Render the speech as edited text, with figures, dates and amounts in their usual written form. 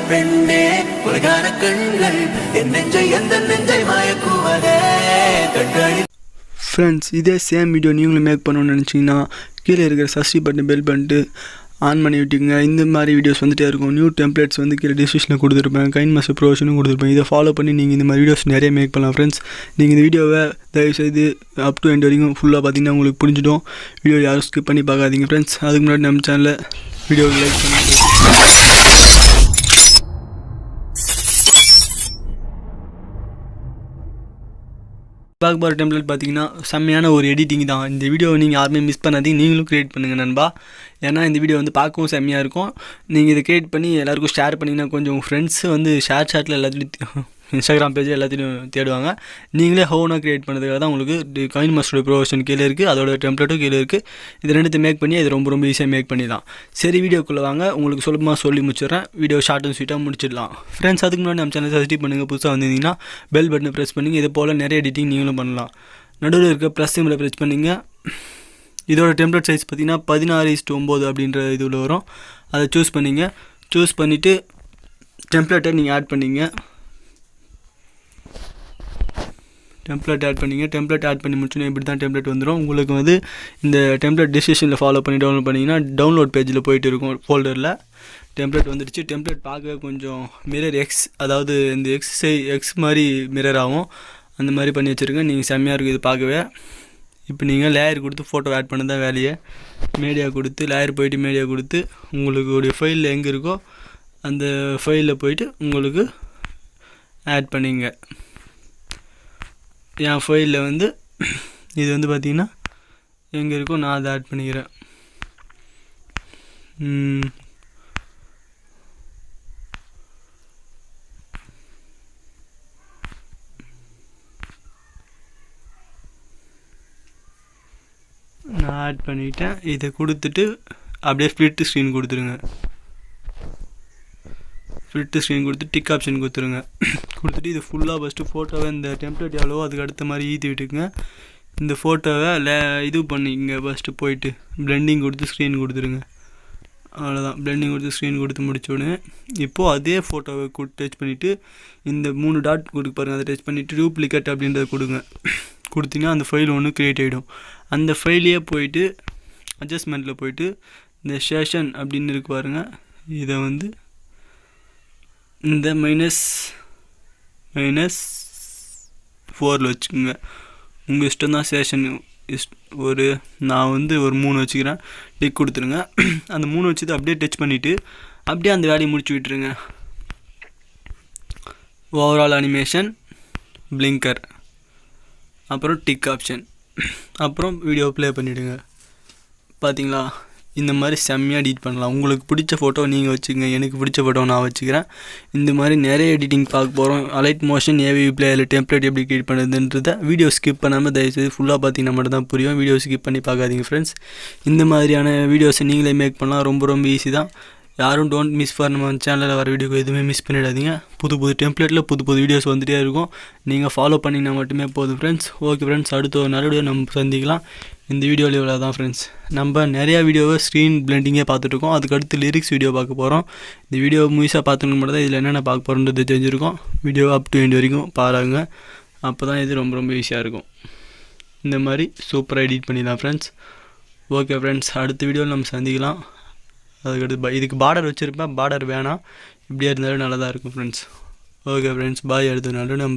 பெண்ணே உலகான கண்கள் என் நெஞ்சை எந்த நெஞ்சை மயக்குவதே கண்களில். ஃப்ரெண்ட்ஸ், இதே சேம் வீடியோ நீங்களும் மேக் பண்ணணும்னு நினச்சிங்கன்னா கீழே இருக்கிற சப்ஸ்கிரைப் பட்டன் பெல் பண்ணிட்டு ஆன் பண்ணி விட்டுங்க. இந்த மாதிரி வீடியோஸ் வந்துகிட்டே இருக்கும். நியூ டெம்ப்ளேட்ஸ் வந்து கீழே டிஸ்கிரிப்ஷனில் கொடுத்துருப்பேன். கைன்மாஸ்டர் ப்ரோஷனும் கொடுத்துருப்பேன். இதை ஃபாலோ பண்ணி நீங்கள் இந்த மாதிரி வீடியோஸ் நிறைய மேக் பண்ணலாம். ஃப்ரெண்ட்ஸ், நீங்கள் இந்த வீடியோவை தயவுசெய்து அப் டு எண்ட் வரைக்கும் ஃபுல்லாக பார்த்தீங்கன்னா உங்களுக்கு புரிஞ்சிடும். வீடியோ யாரும் ஸ்கிப் பண்ணி பார்க்காதீங்க. ஃப்ரெண்ட்ஸ், அதுக்கு முன்னாடி நம்ம சேனலில் வீடியோ லைக் பண்ணி பார்க்க போகிற டெம்ப்ளேட் பார்த்தீங்கன்னா செம்மையான ஒரு எடிட்டிங் தான். இந்த வீடியோவை நீங்கள் யாருமே மிஸ் பண்ணாதீங்க. நீங்களும் க்ரியேட் பண்ணுங்கள் நண்பா. ஏன்னா இந்த வீடியோ வந்து பார்க்கவும் செம்மையாக இருக்கும். நீங்கள் இதை க்ரியேட் பண்ணி எல்லாேருக்கும் ஷேர் பண்ணிங்கன்னா கொஞ்சம் உங்கள் ஃப்ரெண்ட்ஸு வந்து ஷேட்டில் எல்லாத்துலேயும் இன்ஸ்டாகிராம் பேஜ் எல்லாத்தையும் தேடுவாங்க. நீங்களே ஹோனாக க்ரியேட் பண்ணுறதுக்காக தான் உங்களுக்கு கைன்மாஸ்டர் ப்ரோஷன் கீழே இருக்குது, அதோட டெம்ப்ளேட்டும் கீழே இருக்குது. இது ரெண்டுத்தையும் மேக் பண்ணி அது ரொம்ப ஈஸியாக மேக் பண்ணி தான். சரி, வீடியோக்குள்ளே வாங்க. உங்களுக்கு சுலபமாக சொல்லி முடிச்சிடுறேன். வீடியோ ஷார்ட் அண்ட் ஸ்வீட்டாக முடிச்சிடலாம். ஃப்ரெண்ட்ஸ், அதுக்கு முன்னாடி நம்ம சேனல் சப்ஸ்கிரைப் பண்ணுங்கள். புதுசாக வந்திருந்தீங்கன்னா பெல் பட்டனை ப்ரெஸ் பண்ணிங்க. இது போல் நிறைய எடிட்டிங் நீங்களும் பண்ணலாம். நடுவில் இருக்க ப்ளஸ் சிம்பிளை ப்ரெஸ் பண்ணிங்க. இதோட டெம்ப்ளேட் சைஸ் பார்த்திங்கன்னா 16:9 அப்படின்ற இதில் வரும். அதை சூஸ் பண்ணிங்க. சூஸ் பண்ணிவிட்டு டெம்ப்ளேட்டை நீங்கள் ஆட் பண்ணிங்க. டெம்ப்ளேட் ஆட் பண்ணி முடிச்சோன்னா இப்படி தான் டெம்ப்ளேட் வந்துடும். உங்களுக்கு வந்து இந்த டெம்ப்ளேட் டிஸ்கிரிப்ஷனில் ஃபாலோ பண்ணி டவுன்லோட் பண்ணிங்கன்னா டவுன்லோட் பேஜில் போயிட்டு இருக்கும். ஃபோல்டரில் டெம்ப்ளேட் வந்துடுச்சு. டெம்ப்ளேட் பார்க்கவே கொஞ்சம் மிரர் எக்ஸ், அதாவது இந்த எக்ஸ் மாதிரி மிரர் ஆகும். அந்த மாதிரி பண்ணி வச்சுருங்க. நீங்கள் செம்மையாக இருக்குது இது பார்க்கவே. இப்போ நீங்கள் லேயர் கொடுத்து ஃபோட்டோ ஆட் பண்ண தான் வேலையை. மீடியா கொடுத்து லேயர் போய்ட்டு மீடியா கொடுத்து உங்களுக்கு ஒரு ஃபைலில் எங்கே இருக்கோ அந்த ஃபைலில் போய்ட்டு உங்களுக்கு ஆட் பண்ணிங்க. என் ஃபைலில் வந்து இது வந்து பார்த்திங்கன்னா எங்கே இருக்கோ நான் அதை ஆட் பண்ணிக்கிறேன். நான் ஆட் பண்ணிவிட்டேன். இதை கொடுத்துட்டு அப்படியே ஸ்ப்ளிட் ஸ்க்ரீன் கொடுத்துருங்க. ஸ்ப்ளிட் ஸ்க்ரீன் கொடுத்து டிக் ஆப்ஷன் கொடுத்துருங்க. கொடுத்துட்டு இது ஃபுல்லாக ஃபஸ்ட்டு ஃபோட்டோவை இந்த டெம்ப்ளேட் எவ்வளவோ அதுக்கு அடுத்த மாதிரி ஈத்தி விட்டுக்குங்க. இந்த ஃபோட்டோவை இது பண்ணிங்க. ஃபஸ்ட்டு போயிட்டு பிளெண்டிங் கொடுத்து ஸ்க்ரீன் கொடுத்துருங்க. அவ்வளோதான். பிளெண்டிங் கொடுத்து ஸ்க்ரீன் கொடுத்து முடிச்சோடனே இப்போது அதே ஃபோட்டோவை டச் பண்ணிவிட்டு இந்த 3 டாட் கொடுக்க பாருங்கள். அதை டச் பண்ணிவிட்டு டூப்ளிகேட் அப்படின்றத கொடுங்க. கொடுத்தீங்கன்னா அந்த ஃபைல் ஒன்று க்ரியேட் ஆகிடும். அந்த ஃபைலையே போயிட்டு அட்ஜஸ்ட்மெண்ட்டில் போயிட்டு இந்த செஷன் அப்படின்னு இருக்கு பாருங்கள். இதை வந்து இந்த -4 வச்சுக்கோங்க. உங்கள் இஷ்டம் தான். செஷன் நான் வந்து ஒரு 3 வச்சுக்கிறேன். டிக் கொடுத்துருங்க. அந்த 3 வச்சுட்டு அப்படியே டச் பண்ணிவிட்டு அப்படியே அந்த வேலையை முடிச்சு விட்டுருங்க. ஓவரால் அனிமேஷன், பிளிங்கர், அப்புறம் டிக் ஆப்ஷன், அப்புறம் வீடியோ ப்ளே பண்ணிவிடுங்க. பார்த்தீங்களா, இந்த மாதிரி செம்மையாக எடிட் பண்ணலாம். உங்களுக்கு பிடிச்ச ஃபோட்டோ நீங்கள் வச்சுக்கோங்க. எனக்கு பிடிச்ச ஃபோட்டோ நான் வச்சுக்கிறேன். இந்த மாதிரி நிறைய எடிட்டிங் பார்க்க போகிறோம். அலைட் மோஷன், ஏவி பிளேயில் டெம்ப்ளேட் எப்படி க்ரியேட் பண்ணுறதுன்றத வீடியோ ஸ்கிப் பண்ணாமல் தயவுசெய்து ஃபுல்லாக பார்த்தீங்கன்னா மட்டும் தான் புரியும். வீடியோ ஸ்கிப் பண்ணி பார்க்காதீங்க ஃப்ரெண்ட்ஸ். இந்த மாதிரியான வீடியோஸை நீங்களே மேக் பண்ணலாம். ரொம்ப ஈஸி தான். யாரும் டோன்ட் மிஸ் ஃபார் நம்ம சேனலில் வர வீடியோக்கு எதுவுமே மிஸ் பண்ணிடாதீங்க. புது டெம்ப்ளேட்டில் புது வீடியோஸ் வந்துகிட்டே இருக்கும். நீங்கள் ஃபாலோ பண்ணிங்கன்னா மட்டுமே போதும் ஃப்ரெண்ட்ஸ். ஓகே ஃப்ரெண்ட்ஸ், அடுத்த ஒரு நல்ல வீடியோ நம்ம சந்திக்கலாம். இந்த வீடியோவில் இவ்வளோ தான் ஃப்ரெண்ட்ஸ். நம்ம நிறையா வீடியோவை ஸ்க்ரீன் பிளெண்டிங்கே பார்த்துட்ருக்கோம். அதுக்கடுத்து லிரிக்ஸ் வீடியோ பார்க்க போகிறோம். இந்த வீடியோ முழுசாக பார்த்துக்க மட்டும் தான் இதில் என்னென்ன பார்க்க போகிறோன்றது தெரிஞ்சிருக்கும். வீடியோ அப் டு எண்ட் வரைக்கும் பாருங்க. அப்போ தான் இது ரொம்ப ஈஸியாக இருக்கும். இந்த மாதிரி சூப்பராக எடிட் பண்ணிடலாம் ஃப்ரெண்ட்ஸ். ஓகே ஃப்ரெண்ட்ஸ், அடுத்த வீடியோவில் நம்ம சந்திக்கலாம். அதுக்கடுத்து இதுக்கு பார்டர் வச்சுருப்பேன். பார்டர் வேணாம், இப்படியே இருந்தாலும் நல்லா தான் இருக்கும் ஃப்ரெண்ட்ஸ். ஓகே ஃப்ரெண்ட்ஸ், பாய். அடுத்த நாள் நம்ம